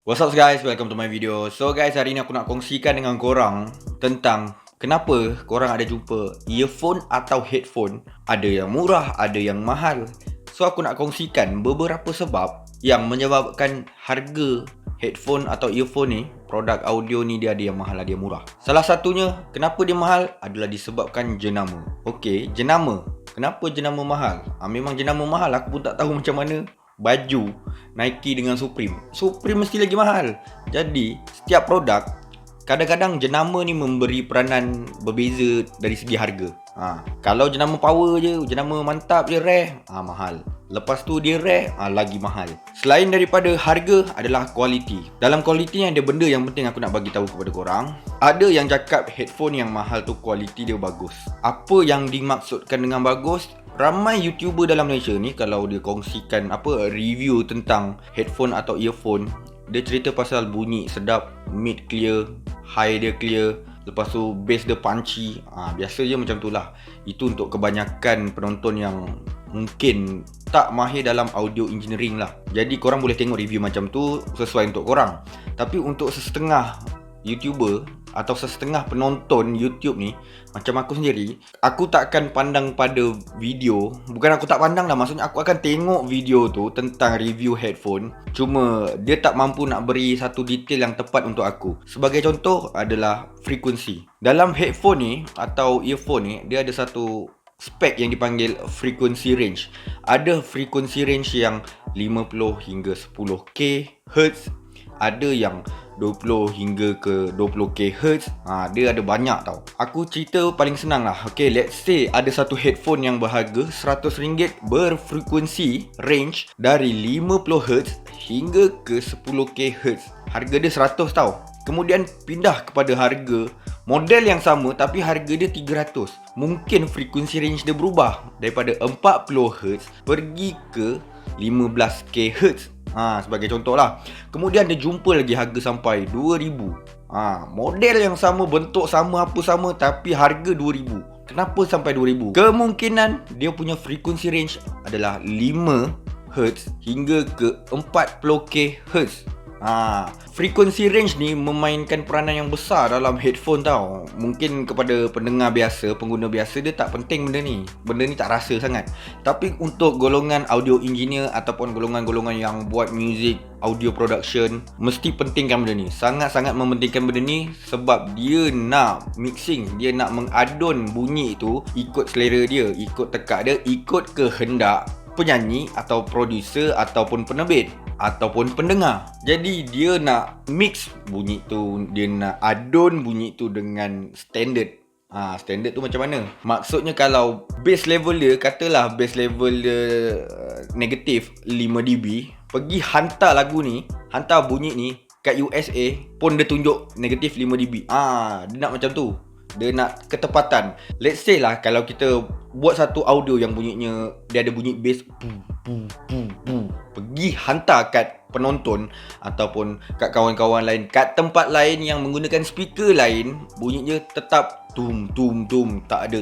What's up guys, welcome to my video. So guys, hari ni aku nak kongsikan dengan korang tentang kenapa korang ada jumpa earphone atau headphone. Ada yang murah, ada yang mahal. So aku nak kongsikan beberapa sebab yang menyebabkan harga headphone atau earphone ni, produk audio ni, dia ada yang mahal, ada yang murah. Salah satunya, kenapa dia mahal adalah disebabkan jenama. Okey, jenama. Kenapa jenama mahal? Memang jenama mahal, aku pun tak tahu macam mana. Baju Nike dengan Supreme mesti lagi mahal. Jadi setiap produk, kadang-kadang jenama ni memberi peranan berbeza dari segi harga. Kalau jenama power je, jenama mantap je, rare, mahal. Lepas tu dia rare, lagi mahal. Selain daripada harga adalah kualiti. Dalam kualiti ni ada benda yang penting aku nak bagi tahu kepada korang. Ada yang cakap headphone yang mahal tu kualiti dia bagus. Apa yang dimaksudkan dengan bagus? Ramai YouTuber dalam Malaysia ni, kalau dia kongsikan review tentang headphone atau earphone, dia cerita pasal bunyi sedap, mid clear, high dia clear, lepas tu bass dia punchy. Biasa je macam tu lah. Itu untuk kebanyakan penonton yang mungkin tak mahir dalam audio engineering lah. Jadi korang boleh tengok review macam tu sesuai untuk korang. Tapi untuk sesetengah YouTuber atau sesetengah penonton YouTube ni, macam aku sendiri, aku tak akan pandang pada video. Bukan aku tak pandang lah, maksudnya aku akan tengok video tu tentang review headphone. Cuma dia tak mampu nak beri satu detail yang tepat untuk aku. Sebagai contoh adalah frekuensi. Dalam headphone ni atau earphone ni, dia ada satu spek yang dipanggil frequency range. Ada frequency range yang 50 hingga 10k Hz, ada yang 20 hingga ke 20k Hz. Dia ada banyak tau. Aku cerita paling senang lah. Okay, let's say ada satu headphone yang berharga RM100 berfrekuensi range dari 50 Hz hingga ke 10k Hz. Harga dia 100 tau. Kemudian pindah kepada harga model yang sama tapi harga dia 300. Mungkin frekuensi range dia berubah daripada 40 Hz pergi ke 15k Hz. Sebagai contoh lah. Kemudian dia jumpa lagi harga sampai 2000. Model yang sama, bentuk sama, apa sama, tapi harga 2000. Kenapa sampai 2000? Kemungkinan dia punya frekuensi range adalah 5 Hz hingga ke 40k Hz. Frekuensi range ni memainkan peranan yang besar dalam headphone tau. Mungkin kepada pendengar biasa, pengguna biasa, dia tak penting benda ni. Benda ni tak rasa sangat. Tapi untuk golongan audio engineer ataupun golongan-golongan yang buat music, audio production, mesti pentingkan benda ni. Sangat-sangat mementingkan benda ni. Sebab dia nak mixing, dia nak mengadun bunyi tu ikut selera dia, ikut tekak dia, ikut kehendak penyanyi atau producer ataupun penerbit ataupun pendengar. Jadi dia nak mix bunyi tu, dia nak adun bunyi tu dengan standard. Standard tu macam mana? Maksudnya kalau bass level dia, katalah bass level dia negatif 5dB, pergi hantar lagu ni, hantar bunyi ni kat USA pun dia tunjuk negatif 5dB. Dia nak macam tu. Dia nak ketepatan. Let's say lah, kalau kita buat satu audio yang bunyinya, dia ada bunyi bass pergi hantar kat penonton ataupun kat kawan-kawan lain, kat tempat lain yang menggunakan speaker lain, bunyinya tetap tum, tak ada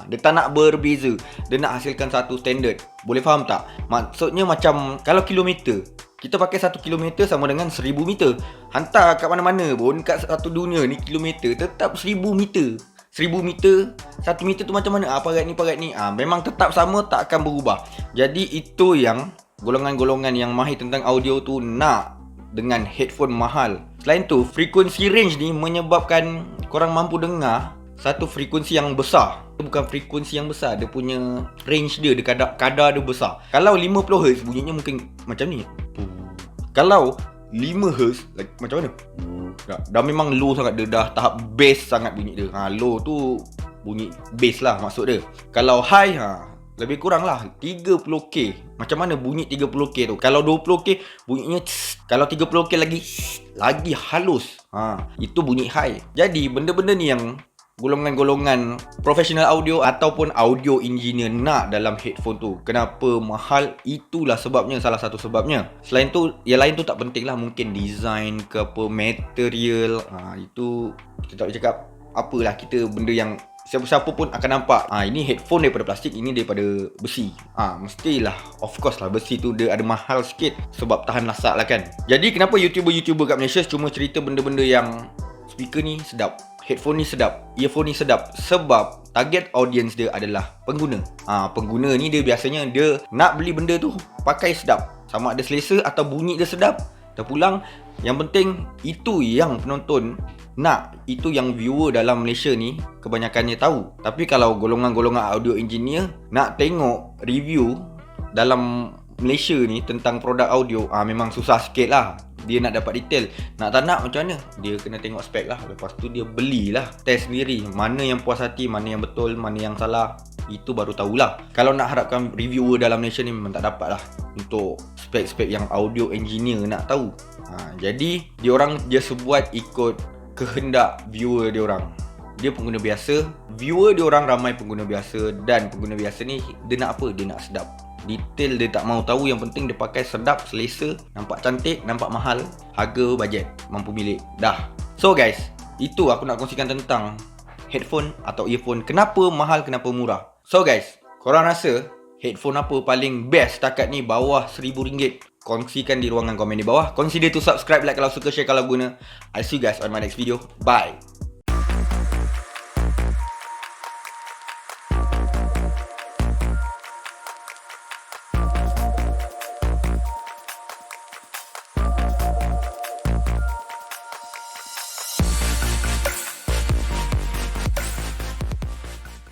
dia tak nak berbeza. Dia nak hasilkan satu standard. Boleh faham tak? Maksudnya macam kalau kilometer, kita pakai 1 kilometer sama dengan 1000 meter. Hantar kat mana-mana pun kat satu dunia ni, kilometer tetap 1000 meter. 1000 meter, 1 meter tu macam mana? Parat ni. Memang tetap sama, tak akan berubah. Jadi itu yang golongan-golongan yang mahir tentang audio tu nak dengan headphone mahal. Selain tu, frekuensi range ni menyebabkan korang mampu dengar satu frekuensi yang besar. Bukan frekuensi yang besar, dia punya range dia, kadar dia besar. Kalau 50 Hz bunyinya mungkin macam ni. Kalau 5 Hz macam mana? Dah memang low sangat, dia dah tahap bass sangat bunyi dia. Low tu bunyi bass lah maksud dia. Kalau high lebih kurang lah 30k. Macam mana bunyi 30k tu? Kalau 20k bunyinya kalau 30k lagi halus. Itu bunyi high. Jadi benda-benda ni yang golongan-golongan professional audio ataupun audio engineer nak dalam headphone tu. Kenapa mahal? Itulah sebabnya, salah satu sebabnya. Selain tu, yang lain tu tak penting lah. Mungkin design ke apa, material. Itu kita tak boleh cakap apalah, kita benda yang Siapa-siapa pun akan nampak ini headphone daripada plastik, ini daripada besi. Mestilah, of course lah, besi tu dia ada mahal sikit sebab tahan lasak lah kan. Jadi kenapa YouTuber-YouTuber kat Malaysia cuma cerita benda-benda yang speaker ni sedap, headphone ni sedap, earphone ni sedap? Sebab target audience dia adalah pengguna. Pengguna ni dia biasanya dia nak beli benda tu pakai sedap, sama ada selesa atau bunyi dia sedap. Terpulang, yang penting itu yang penonton nak, itu yang viewer dalam Malaysia ni kebanyakannya tahu. Tapi kalau golongan-golongan audio engineer nak tengok review dalam Malaysia ni tentang produk audio, memang susah sikit lah. Dia nak dapat detail, nak tak nak macam mana, dia kena tengok spek lah. Lepas tu dia belilah, test sendiri, mana yang puas hati, mana yang betul, mana yang salah. Itu baru tahulah. Kalau nak harapkan reviewer dalam Malaysia ni memang tak dapat lah untuk spek-spek yang audio engineer nak tahu. Jadi diorang just buat ikut kehendak viewer diorang. Dia pengguna biasa, viewer diorang ramai pengguna biasa, dan pengguna biasa ni dia nak apa? Dia nak sedap. Detail dia tak mau tahu, yang penting dia pakai sedap, selesa, nampak cantik, nampak mahal, harga bajet, mampu milik. Dah. So guys, itu aku nak kongsikan tentang headphone atau earphone. Kenapa mahal, kenapa murah. So guys, korang rasa headphone apa paling best setakat ni bawah RM1,000? Kongsikan di ruangan komen di bawah. Consider to subscribe, like kalau suka, share kalau guna. I'll see you guys on my next video. Bye.